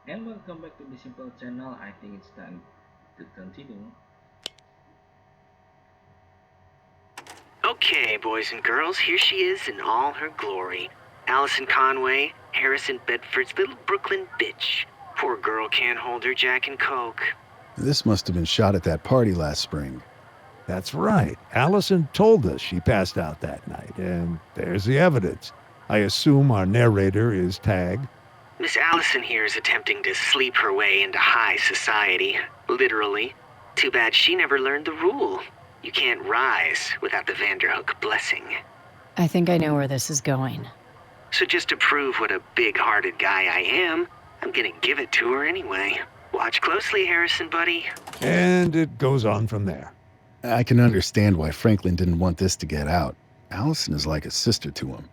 And welcome back to the Simple channel. I think it's time to continue. Okay, boys and girls, here she is in all her glory. Alison Conway, Harrison Bedford's little Brooklyn bitch. Poor girl can't hold her Jack and Coke. This must have been shot at that party last spring. That's right. Allison told us she passed out that night, and there's the evidence. I assume our narrator is Tagg. Miss Allison here is attempting to sleep her way into high society, literally. Too bad she never learned the rule. You can't rise without the Vanderhook blessing. I think I know where this is going. So just to prove what a big-hearted guy I am, I'm gonna give it to her anyway. Watch closely, Harrison, buddy. And it goes on from there. I can understand why Franklin didn't want this to get out. Allison is like a sister to him.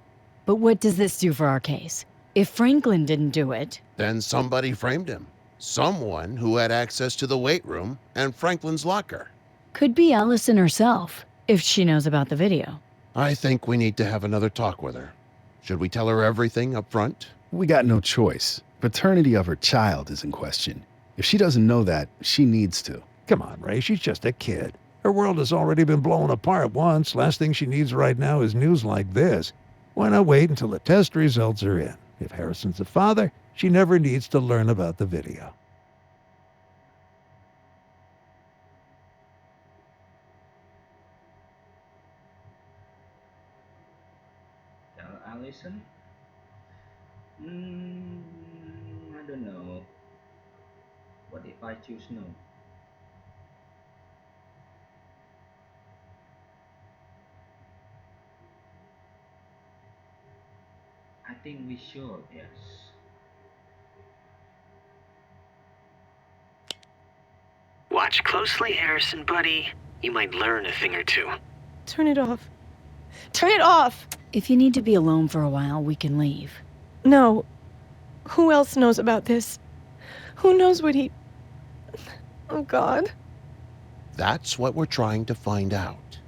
But what does this do for our case? If Franklin didn't do it... Then somebody framed him. Someone who had access to the weight room and Franklin's locker. Could be Allison herself, if she knows about the video. I think we need to have another talk with her. Should we tell her everything up front? We got no choice. Paternity of her child is in question. If she doesn't know that, she needs to. Come on, Ray, she's just a kid. Her world has already been blown apart once. Last thing she needs right now is news like this. Why not wait until the test results are in? If Harrison's the father, she never needs to learn about the video. Tell Allison? I don't know. What if I choose no? I think we should, yes. Watch closely, Harrison, buddy. You might learn a thing or two. Turn it off. Turn it off! If you need to be alone for a while, we can leave. No. Who else knows about this? Who knows what he... Oh, God. That's what we're trying to find out.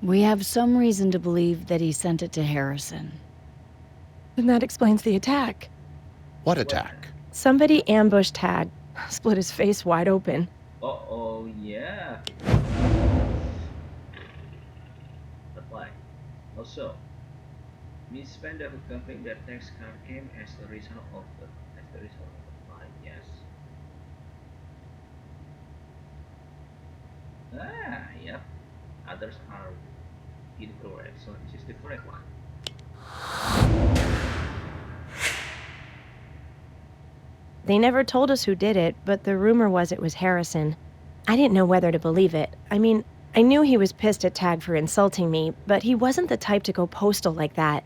We have some reason to believe that he sent it to Harrison. And that explains the attack. What attack? Somebody ambushed Tagg, split his face wide open. Oh yeah. But why? Also, Miss Panda who complained that Tagg's car came as the result of the fight. Yes. Yep. Others are incorrect, so this is the correct one. They never told us who did it, but the rumor was it was Harrison. I didn't know whether to believe it. I mean, I knew he was pissed at Tagg for insulting me, but he wasn't the type to go postal like that.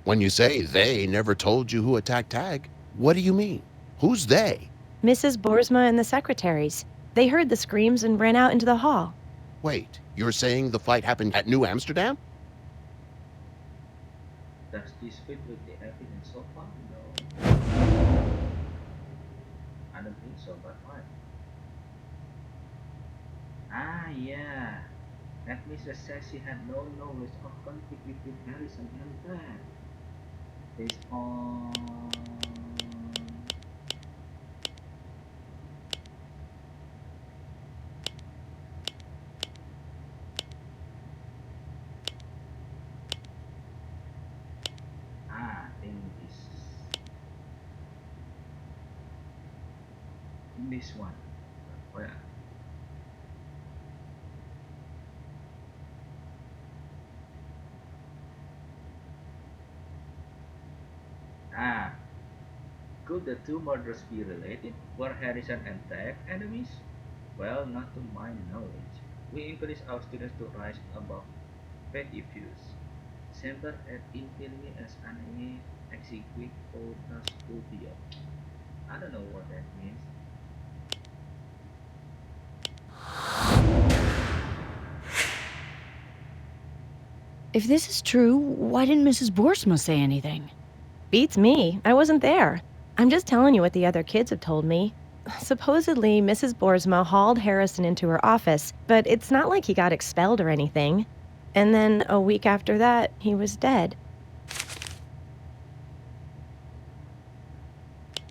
When you say they never told you who attacked Tagg, what do you mean? Who's they? Mrs. Boersma and the secretaries. They heard the screams and ran out into the hall. Wait, you're saying the fight happened at New Amsterdam? Does this fit with the evidence so far? No. I don't think so, but why? Yeah. That Mrs. says she had no knowledge of conflict between Harrison and Tagg. Based on... I think this one. Where? Could the two murders be related? Were Harrison and Tagg enemies? Well, not to my knowledge. We encourage our students to rise above petty views. Sempre et infini as anime exequit potas studio. I don't know what that means. If this is true, why didn't Mrs. Boersma say anything? Beats me. I wasn't there. I'm just telling you what the other kids have told me. Supposedly, Mrs. Boersma hauled Harrison into her office, but it's not like he got expelled or anything. And then a week after that, he was dead.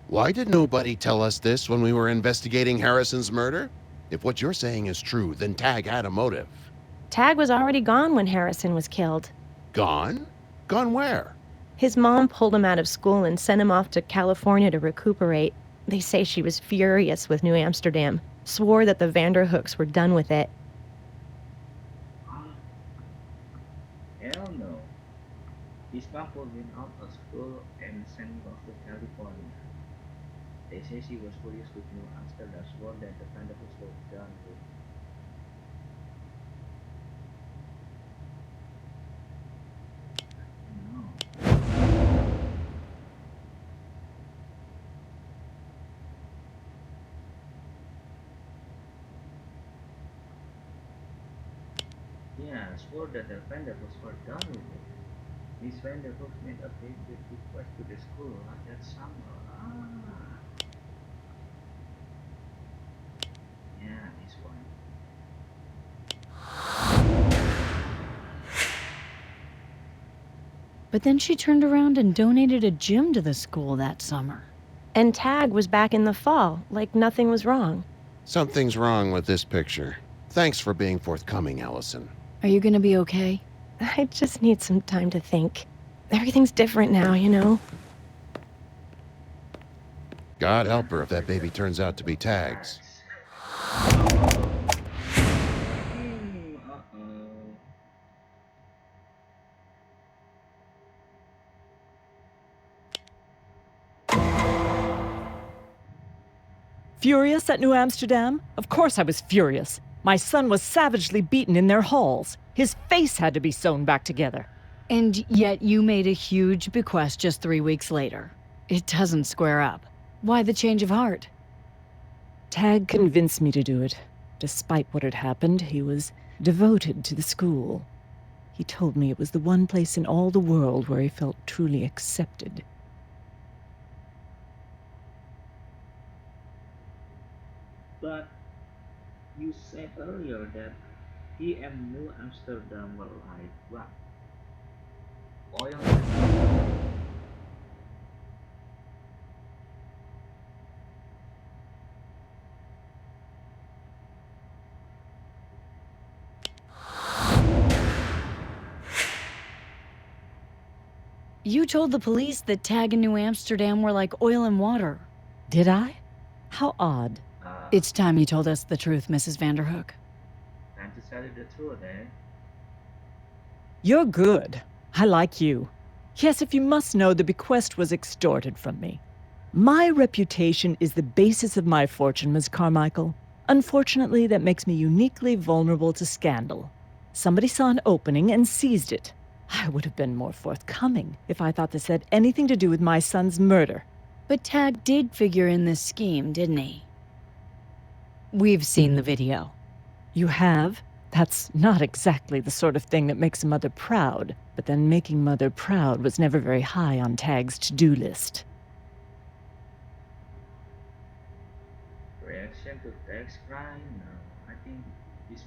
Why did nobody tell us this when we were investigating Harrison's murder? If what you're saying is true, then Tagg had a motive. Tagg was already gone when Harrison was killed. Gone? Gone where? His mom pulled him out of school and sent him off to California to recuperate. They say she was furious with New Amsterdam, swore that the Vanderhooks were done with it. Hell no. His mom pulled him out of school and sent him off to California. They say she was furious with New Amsterdam, swore that the Vanderhooks were done with. No. Yeah, swore that the Vanderhooks were done with it. Miss Vanderhooks made a big request to the school that summer. Yeah, this one. But then she turned around and donated a gym to the school that summer. And Tagg was back in the fall, like nothing was wrong. Something's wrong with this picture. Thanks for being forthcoming, Allison. Are you gonna be okay? I just need some time to think. Everything's different now, you know? God help her if that baby turns out to be Tagg's. Furious at New Amsterdam? Of course I was furious. My son was savagely beaten in their halls. His face had to be sewn back together. And yet you made a huge bequest just 3 weeks later. It doesn't square up. Why the change of heart? Tagg convinced me to do it. Despite what had happened, he was devoted to the school. He told me it was the one place in all the world where he felt truly accepted. But you said earlier that he and New Amsterdam were like what? Oil and You told the police that Tagg and New Amsterdam were like oil and water. Did I? How odd. It's time you told us the truth, Mrs. Vanderhook. time to tell you the truth, eh? You're good. I like you. Yes, if you must know, the bequest was extorted from me. My reputation is the basis of my fortune, Miss Carmichael. Unfortunately, that makes me uniquely vulnerable to scandal. Somebody saw an opening and seized it. I would have been more forthcoming if I thought this had anything to do with my son's murder. But Tagg did figure in this scheme, didn't he? We've seen the video. You have? That's not exactly the sort of thing that makes a mother proud, but then making mother proud was never very high on Tagg's to-do list. Reaction to Tagg's crime? No, I think this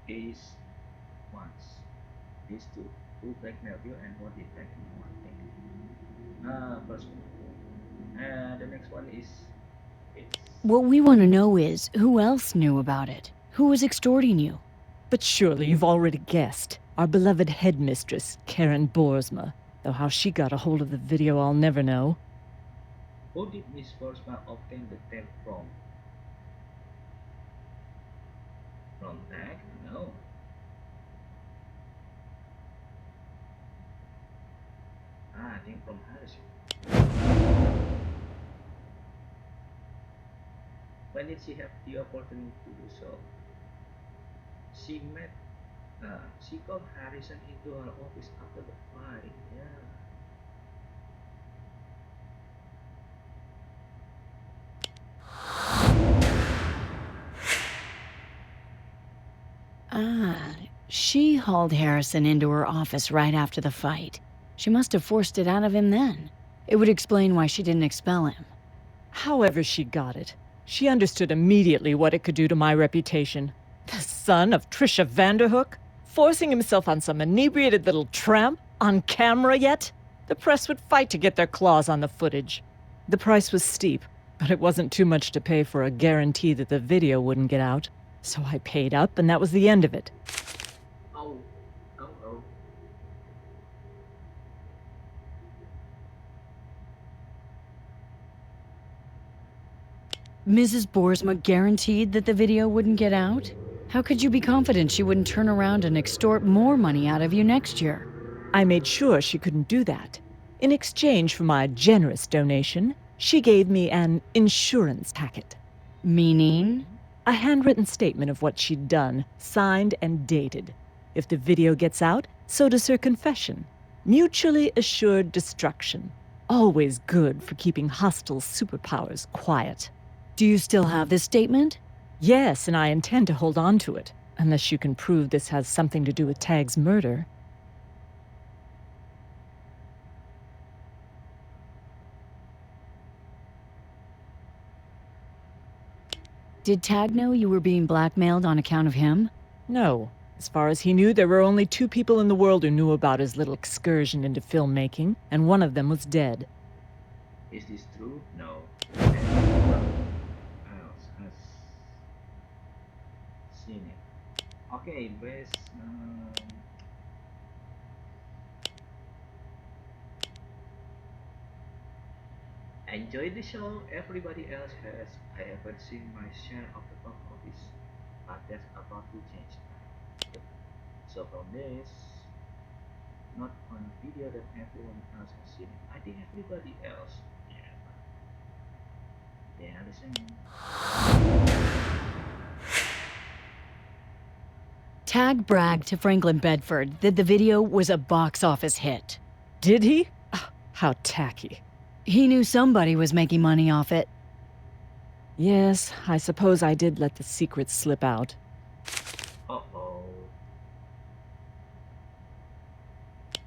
is once. These two. Who blackmailed you and what did Tagg want? First one. And the next one is What we want to know is, who else knew about it? Who was extorting you? But surely you've already guessed. Our beloved headmistress, Karen Boersma. Though how she got a hold of the video, I'll never know. who did Miss Boersma obtain the tape from? From Tagg? No. I think from Harrison. When did she have the opportunity to do so? She called Harrison into her office after the fight. Yeah. She hauled Harrison into her office right after the fight. She must have forced it out of him then. It would explain why she didn't expel him. However she got it, she understood immediately what it could do to my reputation. The son of Trisha Vanderhook? Forcing himself on some inebriated little tramp? On camera yet? The press would fight to get their claws on the footage. The price was steep, but it wasn't too much to pay for a guarantee that the video wouldn't get out. So I paid up, and that was the end of it. Oh, oh, oh. Mrs. Boersma guaranteed that the video wouldn't get out? How could you be confident she wouldn't turn around and extort more money out of you next year? I made sure she couldn't do that. In exchange for my generous donation, she gave me an insurance packet. Meaning? A handwritten statement of what she'd done, signed and dated. If the video gets out, so does her confession. Mutually assured destruction. Always good for keeping hostile superpowers quiet. Do you still have this statement? Yes, and I intend to hold on to it, unless you can prove this has something to do with Tagg's murder. Did Tagg know you were being blackmailed on account of him? No. As far as he knew, there were only 2 people in the world who knew about his little excursion into filmmaking, and one of them was dead. Is this true? No. Anyone else has seen it? Okay, best. Enjoy the show. Everybody else has. I haven't seen my share of the box office, but that's about to change now. So from this, not on video that everyone else has seen it. I think everybody else, yeah, but they are the same. Tagg bragged to Franklin Bedford that the video was a box office hit. Did he? Oh, how tacky. He knew somebody was making money off it. Yes, I suppose I did let the secret slip out. Uh-oh.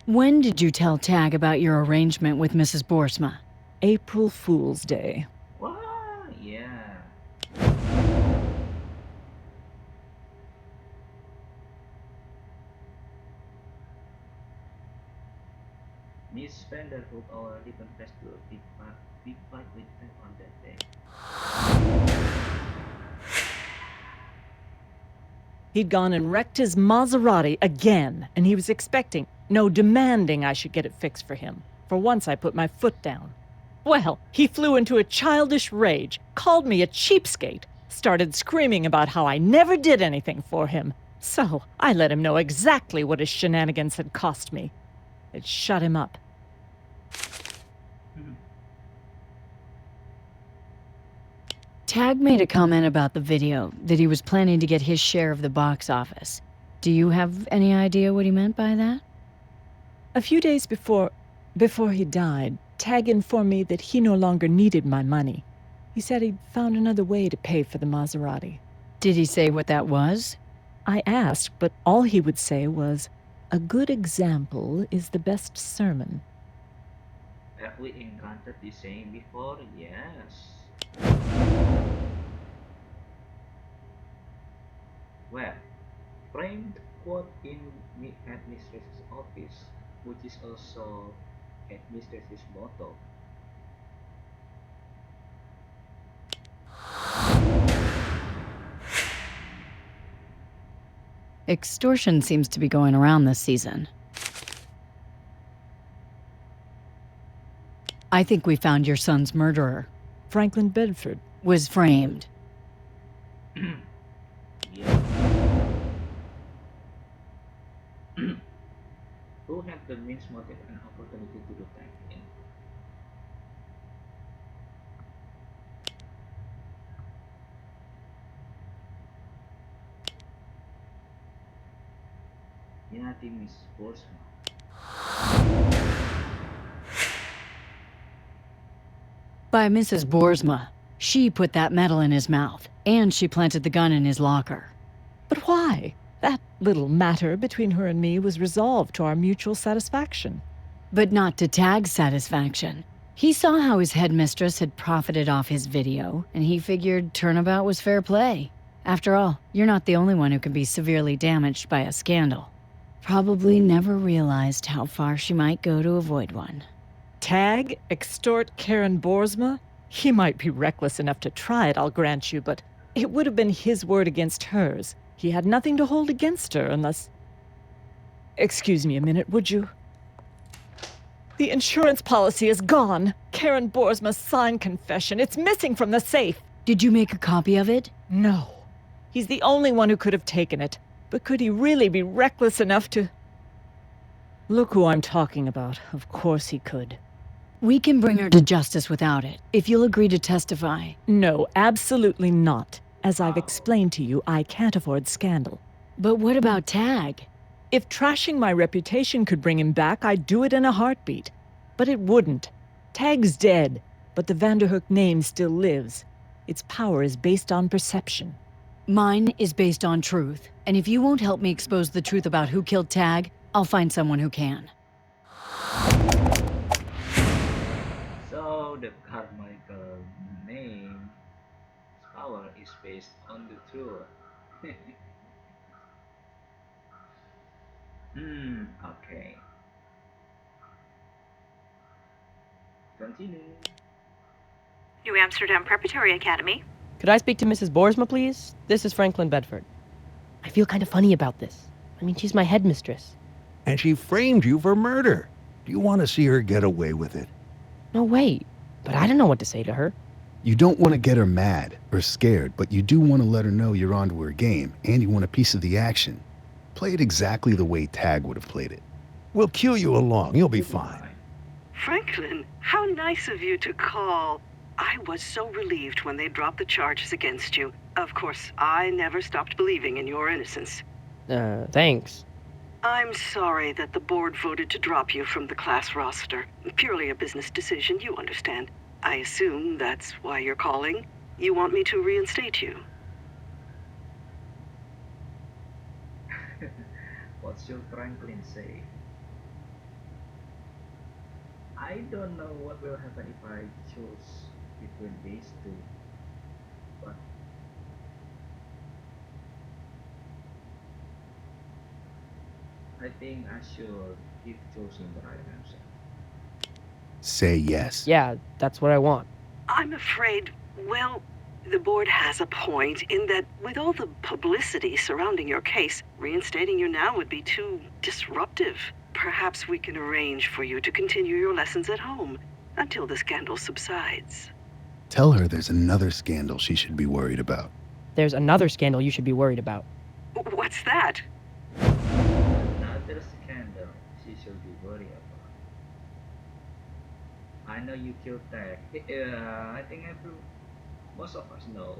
When did you tell Tagg about your arrangement with Mrs. Boersma? April Fool's Day. What? Yeah. Miss Vanderhook already confessed to a big fight with them on that day. He'd gone and wrecked his Maserati again, and he was expecting, no, demanding I should get it fixed for him. For once I put my foot down. Well, he flew into a childish rage, called me a cheapskate, started screaming about how I never did anything for him. So I let him know exactly what his shenanigans had cost me. It shut him up. Tagg made a comment about the video, that he was planning to get his share of the box office. Do you have any idea what he meant by that? A few days before he died, Tagg informed me that he no longer needed my money. He said he'd found another way to pay for the Maserati. Did he say what that was? I asked, but all he would say was, "A good example is the best sermon." Have we encountered this saying before? Yes. Well, framed quote in Administrator's office, which is also Administrator's motto. Extortion seems to be going around this season. I think we found your son's murderer. Franklin Bedford. Was framed. Yeah. Who had the means, motive, and opportunity to do that? Yeah, I think Miss Boersma. By Mrs. Boersma. She put that metal in his mouth, and she planted the gun in his locker. But why? That little matter between her and me was resolved to our mutual satisfaction. But not to Tagg's satisfaction. He saw how his headmistress had profited off his video, and he figured turnabout was fair play. After all, you're not the only one who can be severely damaged by a scandal. Probably never realized how far she might go to avoid one. Tagg extort Karen Boersma? He might be reckless enough to try it, I'll grant you, but it would have been his word against hers. He had nothing to hold against her unless... Excuse me a minute, would you? The insurance policy is gone. Karen Boersma's signed confession. It's missing from the safe. Did you make a copy of it? No. He's the only one who could have taken it. But could he really be reckless enough to... Look who I'm talking about. Of course he could. We can bring her to justice without it, if you'll agree to testify. No, absolutely not. As I've explained to you, I can't afford scandal. But what about Tagg? If trashing my reputation could bring him back, I'd do it in a heartbeat. But it wouldn't. Tagg's dead, but the Vanderhook name still lives. Its power is based on perception. Mine is based on truth, and if you won't help me expose the truth about who killed Tagg, I'll find someone who can. So the Carmichael name power is based on the truth. Okay. Continue. New Amsterdam Preparatory Academy. Could I speak to Mrs. Boersma, please? This is Franklin Bedford. I feel kind of funny about this. I mean, she's my headmistress. And she framed you for murder. Do you want to see her get away with it? No way. But I don't know what to say to her. You don't want to get her mad or scared, but you do want to let her know you're onto her game and you want a piece of the action. Play it exactly the way Tagg would have played it. We'll cue you along. You'll be fine. Franklin, how nice of you to call. I was so relieved when they dropped the charges against you. Of course, I never stopped believing in your innocence. Thanks. I'm sorry that the board voted to drop you from the class roster. Purely a business decision, you understand. I assume that's why you're calling. You want me to reinstate you? What should Franklin say? I don't know what will happen if I choose between these two. But I think I should keep choosing the right answer. Say yes. Yeah, that's what I want. I'm afraid, well, the board has a point in that with all the publicity surrounding your case, reinstating you now would be too disruptive. Perhaps we can arrange for you to continue your lessons at home until the scandal subsides. Tell her there's another scandal she should be worried about. There's another scandal you should be worried about. What's that? Another scandal she should be worried about. I know you killed Tagg. I think most of us know.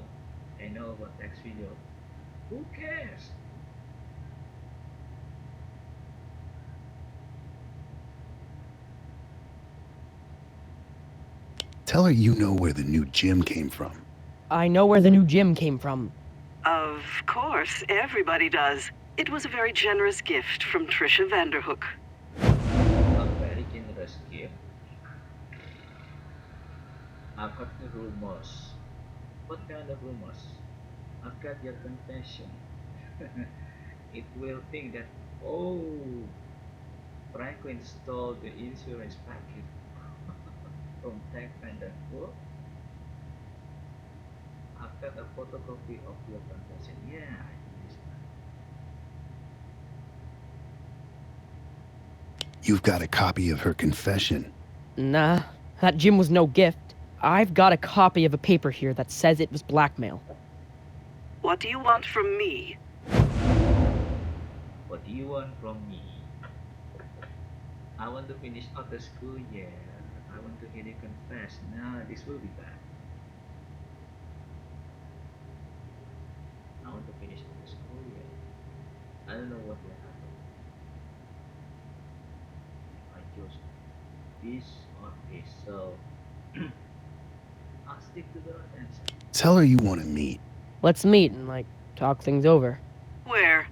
I know about Tagg's video. Who cares? Tell her you know where the new gym came from. I know where the new gym came from. Of course, everybody does. It was a very generous gift from Trisha Vanderhook. A very generous gift. I've heard the rumors. What kind of rumors? I've got your confession. It will think that, oh, Franklin stole the insurance packet from Tagg Vanderhook. I've got a photocopy of your confession. Yeah, I understand. You've got a copy of her confession. Nah, that gym was no gift. I've got a copy of a paper here that says it was blackmail. What do you want from me? What do you want from me? I want to finish after school, yeah. I want to hear you confess. No, this will be bad. I want to finish after school, yeah. I don't know what will happen. I chose this or this, so I'll stick to the right answer. Tell her you want to meet. Let's meet and, talk things over. Where?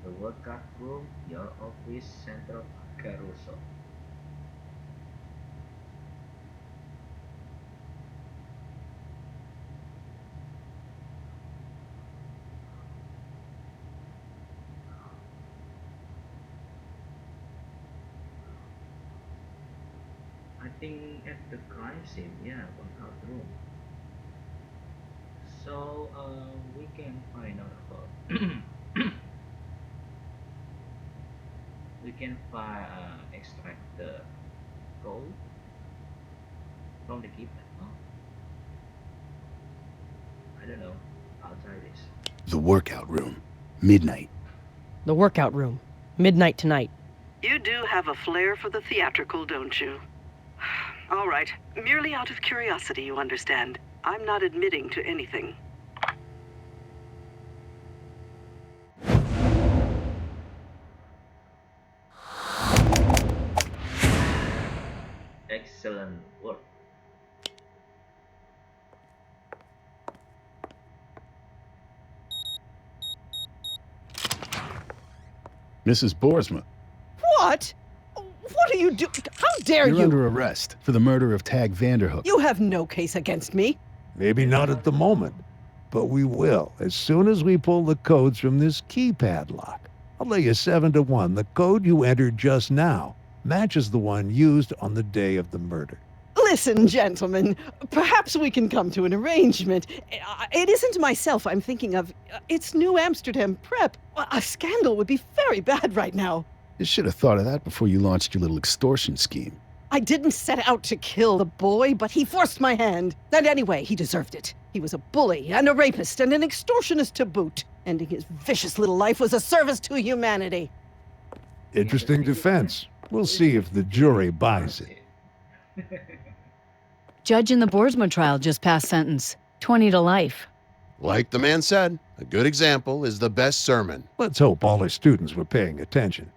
The workout room, your office, Central Carousel. Waiting at the crime scene, yeah, one out room. So we can find out about we can extract the code from the keypad. Oh, I don't know. I'll try this. The workout room. Midnight. The workout room. Midnight tonight. You do have a flair for the theatrical, don't you? All right. Merely out of curiosity, you understand. I'm not admitting to anything. Excellent work. Mrs. Boersma, What? What are you doing? How dare you're you? under arrest for the murder of Tagg Vanderhook. You have no case against me. Maybe not at the moment, but we will as soon as we pull the codes from this keypad lock. I'll lay you 7 to 1. The code you entered just now matches the one used on the day of the murder. Listen, gentlemen, perhaps we can come to an arrangement. It isn't myself I'm thinking of. It's New Amsterdam Prep. A scandal would be very bad right now. You should have thought of that before you launched your little extortion scheme. I didn't set out to kill the boy, but he forced my hand. And anyway, he deserved it. He was a bully and a rapist and an extortionist to boot. Ending his vicious little life was a service to humanity. Interesting defense. We'll see if the jury buys it. Judge in the Boersma trial just passed sentence. 20 to life. Like the man said, a good example is the best sermon. Let's hope all his students were paying attention.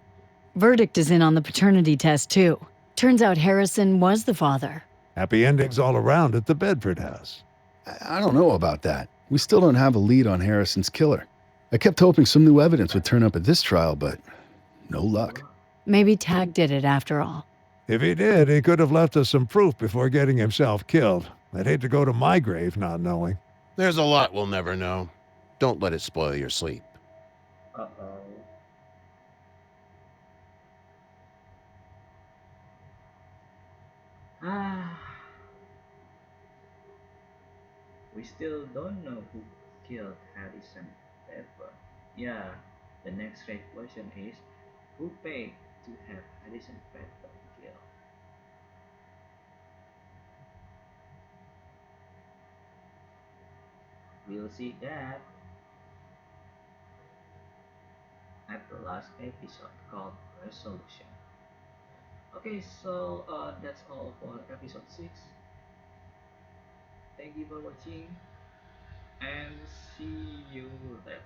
Verdict is in on the paternity test, too. Turns out Harrison was the father. Happy endings all around at the Bedford house. I don't know about that. We still don't have a lead on Harrison's killer. I kept hoping some new evidence would turn up at this trial, but no luck. Maybe Tagg did it after all. If he did, he could have left us some proof before getting himself killed. I'd hate to go to my grave not knowing. There's a lot we'll never know. Don't let it spoil your sleep. Uh-oh. Ah. We still don't know who killed Alison Bedford. Yeah, the next right question is, who paid to have Alison Bedford killed? We'll see that at the last episode called Resolution. Okay, so that's all for episode 6. Thank you for watching and see you later.